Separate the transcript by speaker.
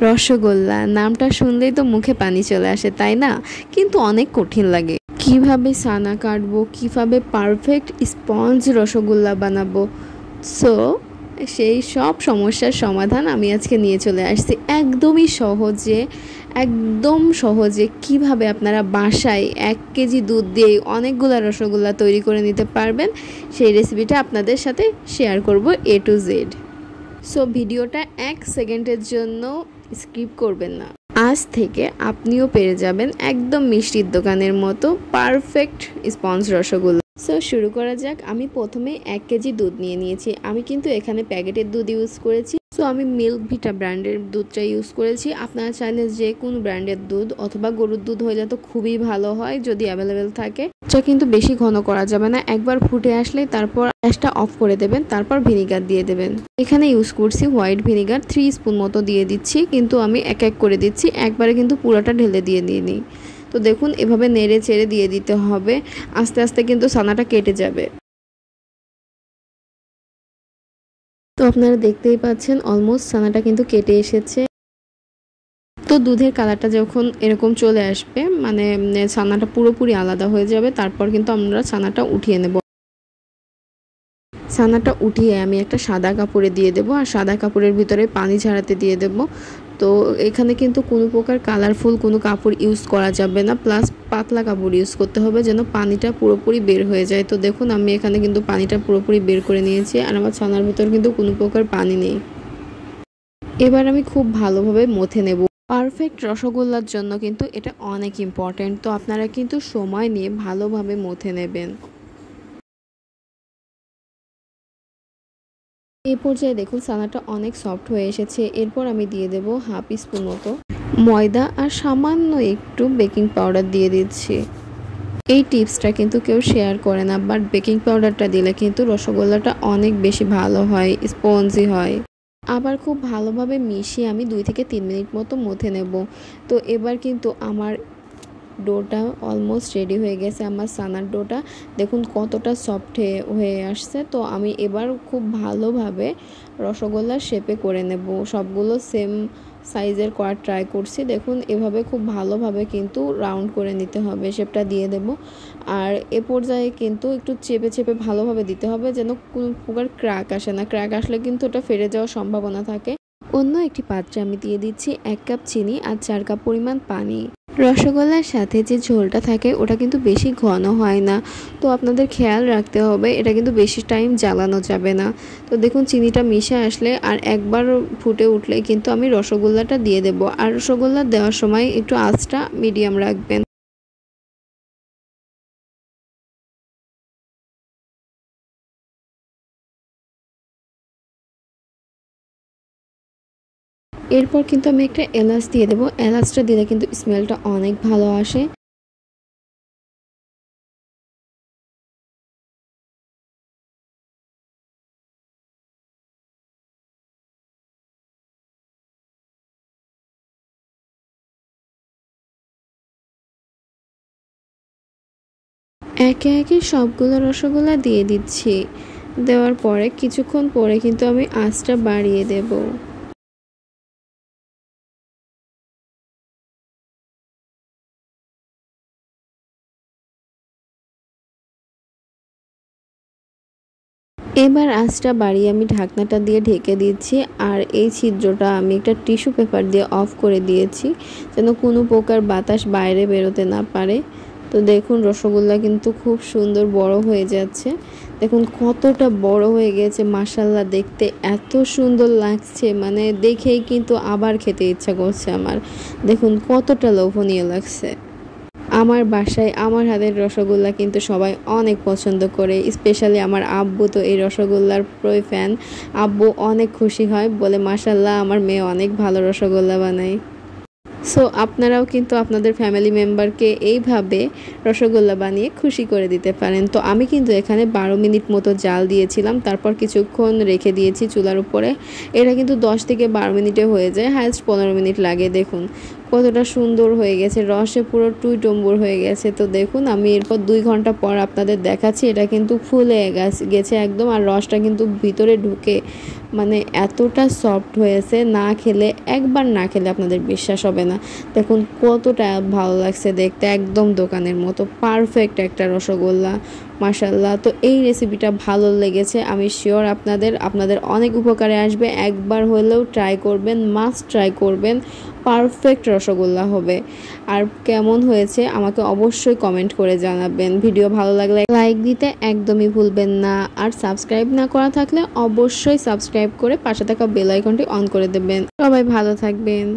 Speaker 1: রসগোল্লা নামটা শুনলেই তো মুখে পানি চলে আসে, তাই না? কিন্তু অনেক কঠিন লাগে। কিভাবে ছানা কাটবো, কিভাবে পারফেক্ট স্পঞ্জ রসগোল্লা বানাবো, সো সেই সব সমস্যার সমাধান আমি আজকে নিয়ে চলে আসছি একদমই সহজে। একদম সহজে কিভাবে আপনারা বাসায় 1 কেজি দুধ দিয়ে অনেকগুলো রসগোল্লা তৈরি করে নিতে পারবেন, সেই রেসিপিটা আপনাদের সাথে শেয়ার করব A to Z। সো ভিডিওটা 1 সেকেন্ডের জন্য স্কিপ করবেন না। আজ থেকে আপনিও পেরে যাবেন একদম মিষ্টির দোকানের মতো পারফেক্ট স্পঞ্জ রসগোল্লা। সো শুরু করা যাক। আমি প্রথমে 1 কেজি দুধ নিয়ে নিয়েছি। আমি কিন্তু এখানে প্যাকেটের দুধ ইউজ করেছি। সো আমি মিল্ক ভিটা ব্র্যান্ডের দুধটা ইউজ করেছি। আপনারা চাইলে যে কোনো ব্র্যান্ডের দুধ অথবা গরুর দুধ হলে তো খুবই ভালো হয় যদি অ্যাভেলেবেল থাকে। এটা কিন্তু বেশি ঘন করা যাবে না, একবার ফুটে আসলে তারপর গ্যাসটা অফ করে দেবেন, তারপর ভিনিগার দিয়ে দেবেন। এখানে ইউজ করছি হোয়াইট ভিনিগার, 3 স্পুন মতো দিয়ে দিচ্ছি, কিন্তু আমি এক এক করে দিচ্ছি, একবারে কিন্তু পুরোটা ঢেলে দিয়ে নিই। তো দেখুন এভাবে নেড়ে চেড়ে দিয়ে দিতে হবে, আস্তে আস্তে কিন্তু ছানাটা কেটে যাবে। তো আপনারা দেখতেই পাচ্ছেন অলমোস্ট ছানাটা কিন্তু কেটে এসেছে। তো দুধের কালারটা যখন এরকম চলে আসবে, মানে ছানাটা পুরোপুরি আলাদা হয়ে যাবে, তারপর কিন্তু আমরা ছানাটা উঠিয়ে নেব। ছানাটা উঠিয়ে আমি একটা সাদা কাপড়ে দিয়ে দেব, আর সাদা কাপড়ের ভিতরে পানি ঝরাতে দিয়ে দেব। তো এখানে কিন্তু কোনো প্রকার কালারফুল কোনো কাপড় ইউজ করা যাবে না, প্লাস পাতলা কাপড় ইউজ করতে হবে যেন পানিটা পুরোপুরি বের হয়ে যায়। তো দেখুন আমি এখানে কিন্তু পানিটা পুরোপুরি বের করে নিয়েছি, আর আমার ছানার ভিতর কিন্তু কোনো প্রকার পানি নেই। এবার আমি খুব ভালোভাবে মথে নেব। পারফেক্ট রসগোল্লার জন্য কিন্তু এটা অনেক ইম্পর্ট্যান্ট। তো আপনারা কিন্তু সময় নিয়ে ভালোভাবে মথে নেবেন। এই পর্যায়ে দেখুন ছানাটা অনেক সফট হয়ে এসেছে। এরপর আমি দিয়ে দেব হাফ স্পুন মতো ময়দা আর সামান্য একটু বেকিং পাউডার দিয়ে দিচ্ছি। এই টিপসটা কিন্তু কেউ শেয়ার করে না, বাট বেকিং পাউডারটা দিলে কিন্তু রসগোল্লাটা অনেক বেশি ভালো হয়, স্পঞ্জি হয়। আবার খুব ভালোভাবে মিশিয়ে আমি 2 থেকে 3 মিনিট মতো মথে নেব। তো এবার কিন্তু আমার ডোটা অলমোস্ট রেডি হয়ে গেছে। আমার ছানার ডোটা দেখুন কতটা সফট হয়ে আসছে। তো আমি এবার খুব ভালোভাবে রসগোল্লার শেপে করে নেব। সবগুলো সেম সাইজের করার ট্রাই করছি। দেখুন এভাবে খুব ভালোভাবে কিন্তু রাউন্ড করে নিতে হবে, শেপটা দিয়ে দেব। আর এ পর্যায়ে কিন্তু একটু চেপে চেপে ভালোভাবে দিতে হবে যেন কোনো প্রকার ক্র্যাক আসে না। ক্র্যাক আসলে কিন্তু ওটা ফেটে যাওয়ার সম্ভাবনা থাকে। অন্য একটি পাত্রে আমি দিয়ে দিচ্ছি 1 কাপ চিনি আর 4 কাপ পরিমাণ পানি। রসগোল্লার সাথে যে ঝোলটা থাকে ওটা কিন্তু বেশি ঘন হয় না, তো আপনাদের খেয়াল রাখতে হবে এটা কিন্তু বেশি টাইম জ্বালানো যাবে না। তো দেখুন চিনিটা মিশে আসলে আর একবার ফুটে উঠলে কিন্তু আমি রসগোল্লাটা দিয়ে দেব। আর রসগোল্লা দেওয়ার সময় একটু আঁচটা মিডিয়াম রাখবেন। এরপর কিন্তু আমি একটা এলাচ দিয়ে দেবো। এলাচটা দিলে কিন্তু স্মেলটা অনেক ভালো আসে। একে একে সবগুলো রসগোল্লা দিয়ে দিচ্ছি। দেওয়ার পরে কিছুক্ষণ পরে কিন্তু আমি আঁচটা বাড়িয়ে দেব। এবার আঁচটা বাড়িয়ে আমি ঢাকনাটা দিয়ে ঢেকে দিচ্ছি, আর এই ছিদ্রটা আমি একটা টিস্যু পেপার দিয়ে অফ করে দিয়েছি যেন কোনো প্রকার বাতাস বাইরে বেরোতে না পারে। তো দেখুন রসগোল্লা কিন্তু খুব সুন্দর বড় হয়ে যাচ্ছে। দেখুন কতটা বড় হয়ে গেছে, মাশাআল্লাহ দেখতে এত সুন্দর লাগছে, মানে দেখেই কিন্তু আবার খেতে ইচ্ছা করছে আমার। দেখুন কতটা লোভনীয় লাগছে। আমার বাসায় আমার হাতের রসগোল্লা কিন্তু সবাই অনেক পছন্দ করে, স্পেশালি আমার আব্বু তো এই রসগোল্লার প্রয় ফ্যান। আব্বু অনেক খুশি হয়, বলে মাশাআল্লাহ আমার মেয়ে অনেক ভালো রসগোল্লা বানায়। সো আপনারাও কিন্তু আপনাদের ফ্যামিলি মেম্বারকে এইভাবে রসগোল্লা বানিয়ে খুশি করে দিতে পারেন। তো আমি কিন্তু এখানে 12 মিনিট মতো জাল দিয়েছিলাম, তারপর কিছুক্ষণ রেখে দিয়েছি চুলার উপরে। এটা কিন্তু 10 থেকে 12 মিনিটে হয়ে যায়, হাইয়েস্ট 15 মিনিট লাগে। দেখুন কতটা সুন্দর হয়ে গেছে, রসে পুরো টুইটম্বুর হয়ে গেছে। তো দেখুন আমি এরপর 2 ঘন্টা পর আপনাদের দেখাচ্ছি, এটা কিন্তু ফুলে গেছে একদম, আর রসটা কিন্তু ভিতরে ঢুকে মানে এতটা সফট হয়েছে, না খেলে একবার না খেলে আপনাদের বিশ্বাস হবে না। দেখুন কতটা ভালো লাগছে দেখতে, একদম দোকানের মতো পারফেক্ট একটা রসগোল্লা, মাশাল্লাহ। তো এই রেসিপিটা ভালো লেগেছে, আমি শিওর আপনাদের অনেক উপকারে আসবে। একবার হলেও ট্রাই করবেন, মাস্ট ট্রাই করবেন, পারফেক্ট রসগোল্লা হবে। আর কেমন হয়েছে আমাকে অবশ্যই কমেন্ট করে জানাবেন। ভিডিও ভালো লাগলে লাইক দিতে একদমই ভুলবেন না, আর সাবস্ক্রাইব না করা থাকলে অবশ্যই সাবস্ক্রাইব করে পাশে থাকা বেল আইকনটি অন করে দেবেন। সবাই ভালো থাকবেন।